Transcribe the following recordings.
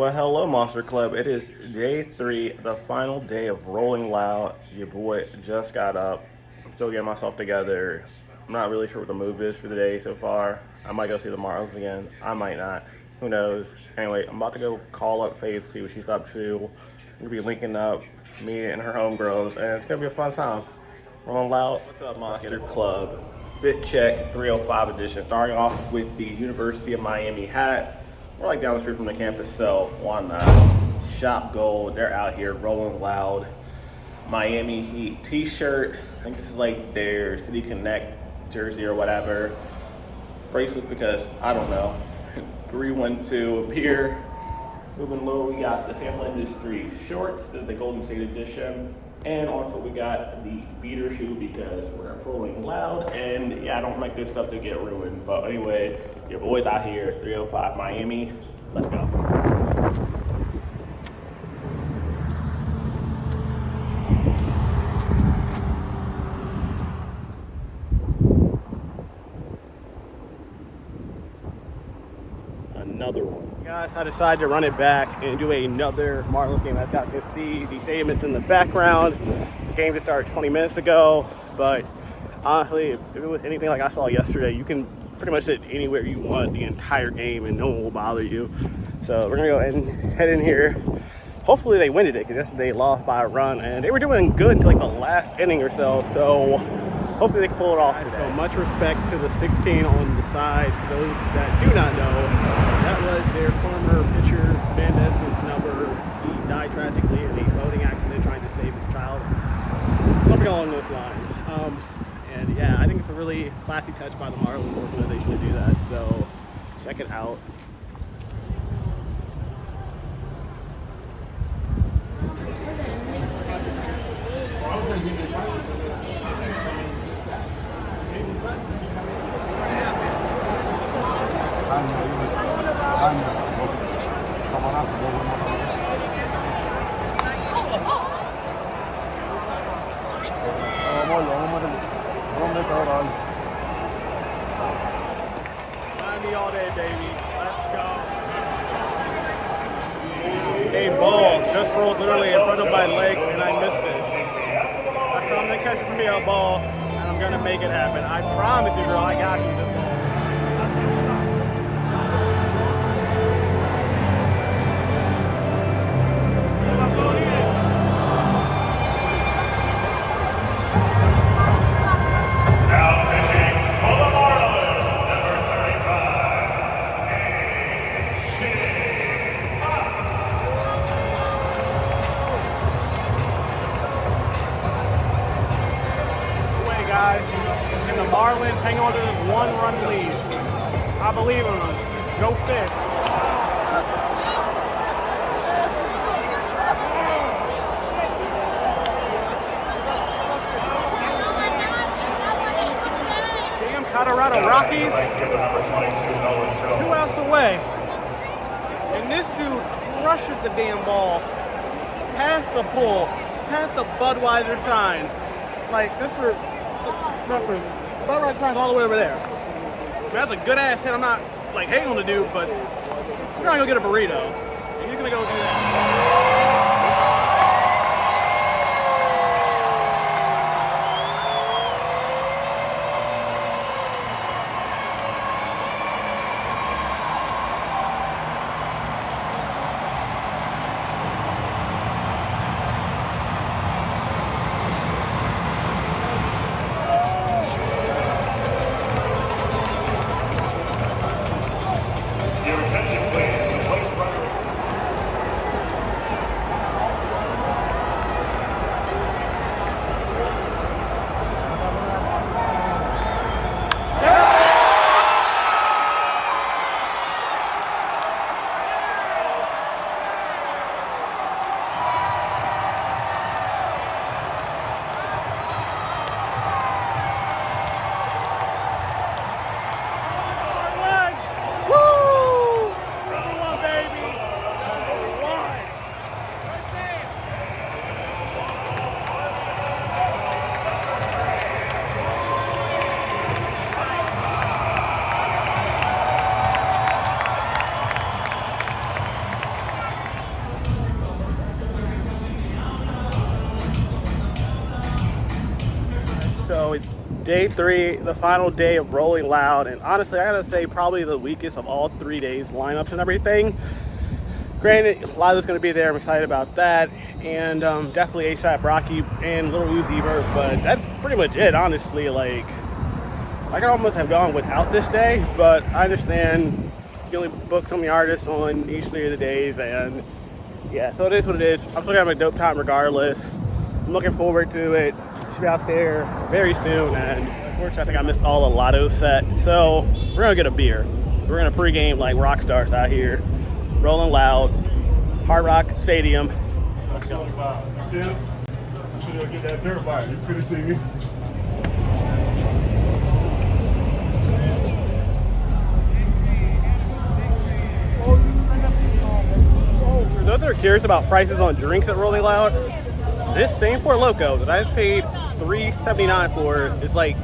Well, hello, Monster Club. It is day 3, the final day of Rolling Loud. Your boy just got up. I'm still getting myself together. I'm not really sure what the move is for the day so far. I might go see the Marlins again. I might not. Who knows? Anyway, I'm about to go call up Faith, see what she's up to. We're going to be linking up, me and her homegirls, and it's going to be a fun time. Rolling Loud. What's up, Monster Club? Fit Check 305 edition. Starting off with the University of Miami hat. We're like down the street from the campus, so why not? Shop Gold, they're out here rolling loud. Miami Heat t-shirt. I think this is like their City Connect jersey or whatever. Bracelets because, I don't know. 312 beer. Moving low, we got the Sample Industry shorts, the Golden State edition. And on foot we got the beater shoe because we're rolling loud, and yeah, I don't like this stuff to get ruined. But anyway, your boy's out here, 305 Miami. Let's go. Another one. Guys, I decided to run it back and do another Marlins game. As you guys can see, the stadium's in the background. The game just started 20 minutes ago, but honestly, if it was anything like I saw yesterday, you can pretty much sit anywhere you want the entire game and no one will bother you. So we're gonna go and head in here. Hopefully they win today, because yesterday they lost by a run, and they were doing good until like the last inning or so. So hopefully they can pull it off today. So much respect to the 16 on the side. For those that do not know, that was their former pitcher, Mendez's number. He died tragically in a boating accident trying to save his child. Something along those lines. And yeah, I think it's a really classy touch by the Marlins organization to do that. So check it out. Miami all day, baby. Let's go. A ball just rolled literally in front of my leg, and I missed it. I said I'm gonna catch it from me a ball, and I'm gonna make it happen. I promise you, girl. I got you this ball. Now pitching for the Marlins, number 35, Away, guys. And the Marlins hang on to this one-run lead. I believe in them. Go Fish. Colorado Rockies, 2 outs away, and this dude crushes the damn ball past the pole, past the Budweiser sign. Like, this is Budweiser sign's all the way over there. That's a good ass hit. I'm not like hating on the dude, but we're gonna go get a burrito, and he's gonna go do that. Your attention, please. The place runners. Day 3, the final day of Rolling Loud, and honestly, I gotta say, probably the weakest of all 3 days lineups and everything. Granted, a lot of it's going to be there. I'm excited about that, and definitely ASAP Rocky and Lil Uzi Vert. But that's pretty much it, honestly. Like, I could almost have gone without this day, but I understand you only book so many artists on each 3 of the days, and yeah, so it is what it is. I'm still having a dope time regardless. I'm looking forward to it. Should be out there very soon, and unfortunately, I think I missed all the Lotto set. So we're gonna get a beer. We're gonna pregame like rock stars out here. Rolling Loud, Hard Rock Stadium. Let's go. You see him? I'm sure they'll get that dirt bike. You couldn't see me. For those that are curious about prices on drinks at Rolling Loud, this same Four Loko that I just paid $3.79 for is like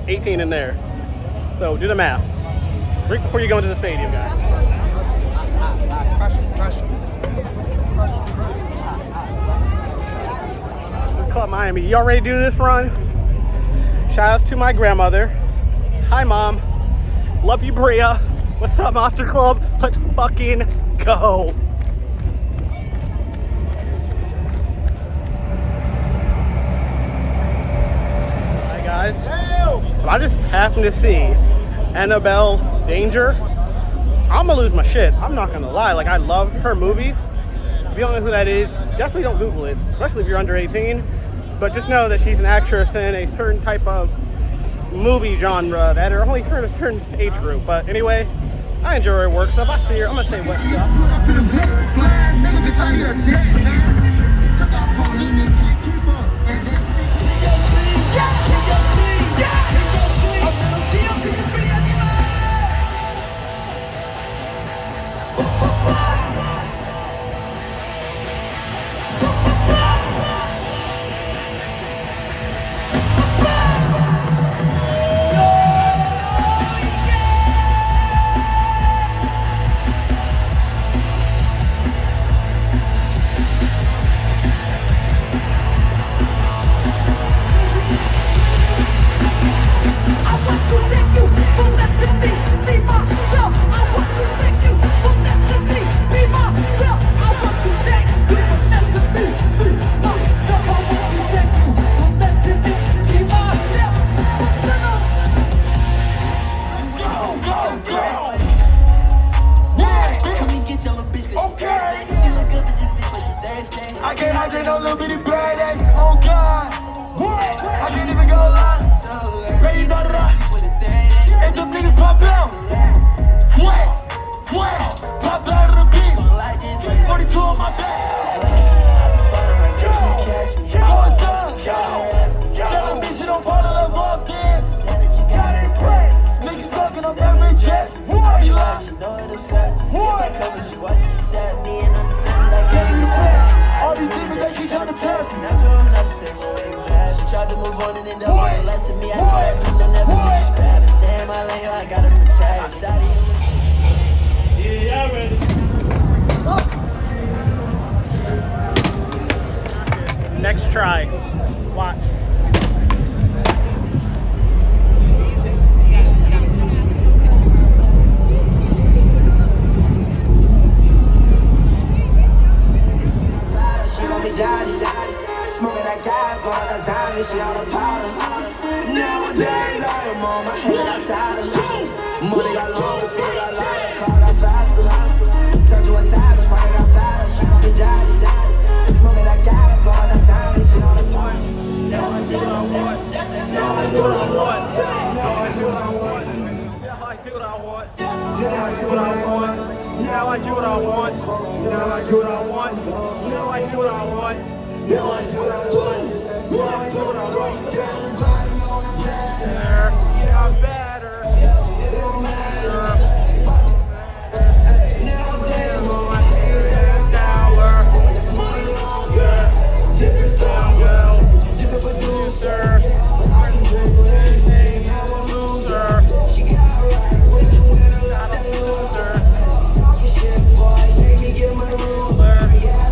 18 in there. So do the math. Drink before you go into the stadium, guys. Club Miami, y'all ready to do this run? Shout out to my grandmother. Hi, Mom. Love you, Bria. What's up, Monster Club? Let's fucking go. Hi, guys. So I just happened to see Annabelle Danger. I'm gonna lose my shit. I'm not gonna lie. Like, I love her movies. If you don't know who that is, definitely don't Google it, especially if you're under 18. But just know that she's an actress in a certain type of movie genre that are only for a certain age group. But anyway, I enjoy her work. So if I see her, I'm gonna say what's up. I can't hydrate no little bitty bird, eh? Oh God, what? I can't even go lie. Ready, da da da. If them niggas pop out, what? Pop out of the beat. 42 on my back. Going some, tell them bitch you don't fall in love off then. Gotta impress. Niggas talking on every chest. I be like, what? All these demons they keep trying to test me. She tried to move on and end up with a lesson me. I told that bitch I'll never get you bad. Stay in my lane, I gotta protect. Yeah, y'all ready? Next try. Watch. Smoking that gas, going to zombie, she on the powder. Nowadays, I am on my head outside of money got long, speed got lighter, car got faster. Turn to a savage, party outside of she gon' be daddy. Smoking that gas, going to zombie, she on the powder. Now I do what I want. Now I do what I want. Now I do what I want. Now I do what I want. Now I do what I want. Now I do what I want. Now I do what I want. Now I do what I want. Now I do what I want. Now I do what I want. Yeah, I'm better. Now damn on my feet sour. Different sour. Different producer. I can drink with anything. I'm a loser. Not a loser. Talking shit, boy. Make me get my ruler. Yeah.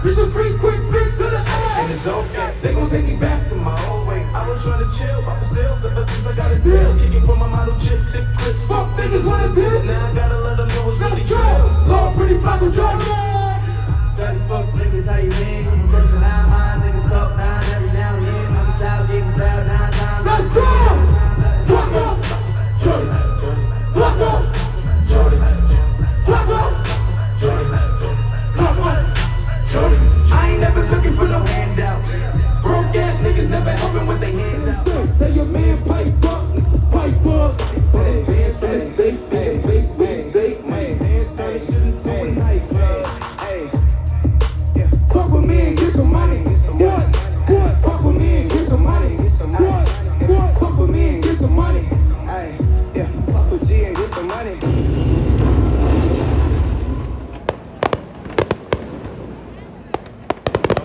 Bitches free, quick fix to the ass. And it's okay, they gon' take me back to my old ways. I was trying to chill by myself ever since I got a deal. Kicking for my model chick, tick clips. Fuck niggas what it is. Now I gotta let them know it's really true. Lord, pretty Flacco Jones. Johnny's fuck niggas, how you been? I'm person out high, niggas talk down every now and then. I'm style, getting style 9 times. Let's go! Flacco! Jordy! Flacco! Jordy! Flacco! Jordy! Flacco! Jordy! I ain't never looking for no handouts. Broke ass niggas never helping with their hands out. Tell your man pipe up, pipe up. Hey, hey, hey, hey, hey, hey, fuck with me and get some money. What? Fuck with me and get some money. What? Fuck with me and get some money. Hey, yeah, fuck with G and get some money.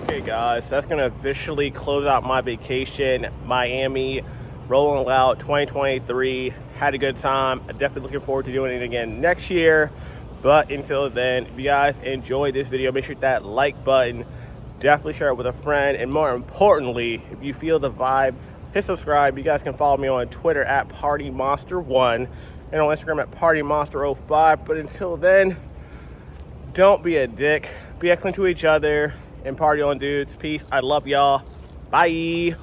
Okay, guys, that's gonna officially close out my vacation. Miami, rolling loud 2023. Had a good time. Definitely looking forward to doing it again next year. But until then, if you guys enjoyed this video, make sure to hit that like button. Definitely share it with a friend. And more importantly, if you feel the vibe, hit subscribe. You guys can follow me on Twitter at PartyMonster1 and on Instagram at PartyMonster05. But until then, don't be a dick. Be excellent to each other and party on, dudes. Peace. I love y'all. Bye.